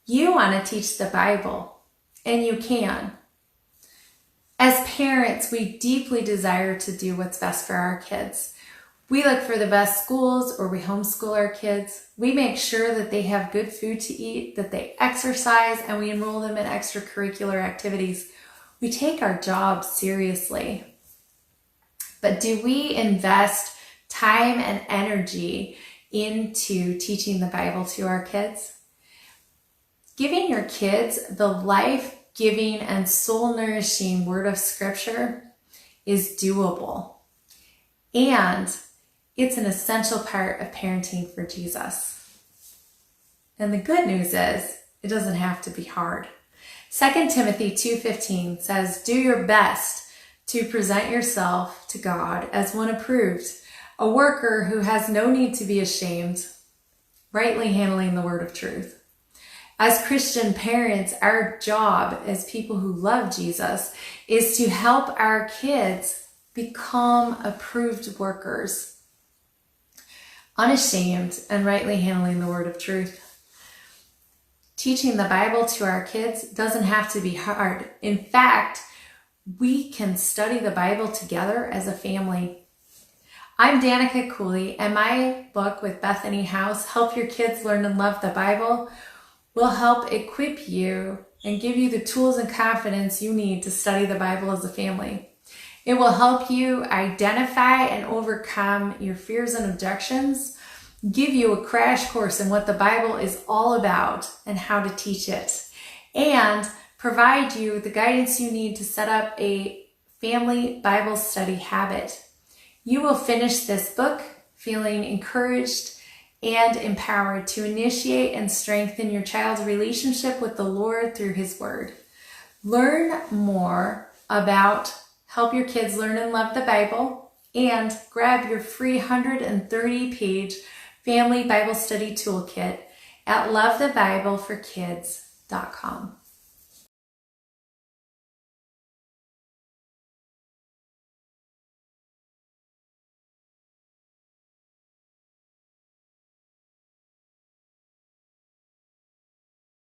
You want to teach the Bible, and you can. As parents, we deeply desire to do what's best for our kids. We look for the best schools, or we homeschool our kids. We make sure that they have good food to eat, that they exercise, and we enroll them in extracurricular activities. We take our job seriously. But do we invest time and energy into teaching the Bible to our kids? Giving your kids the life-giving and soul-nourishing word of Scripture is doable. And it's an essential part of parenting for Jesus. And the good news is, it doesn't have to be hard. 2 Timothy 2:15 says, "Do your best to present yourself to God as one approved, a worker who has no need to be ashamed, rightly handling the word of truth." As Christian parents, our job as people who love Jesus is to help our kids become approved workers, unashamed and rightly handling the word of truth. Teaching the Bible to our kids doesn't have to be hard. In fact, we can study the Bible together as a family. I'm Danica Cooley, and my book with Bethany House, Help Your Kids Learn and Love the Bible, will help equip you and give you the tools and confidence you need to study the Bible as a family. It will help you identify and overcome your fears and objections, give you a crash course in what the Bible is all about and how to teach it, and provide you the guidance you need to set up a family Bible study habit. You will finish this book feeling encouraged and empowered to initiate and strengthen your child's relationship with the Lord through His Word. Learn more about Help Your Kids Learn and Love the Bible, and grab your free 130-page Family Bible Study Toolkit at lovethebibleforkids.com.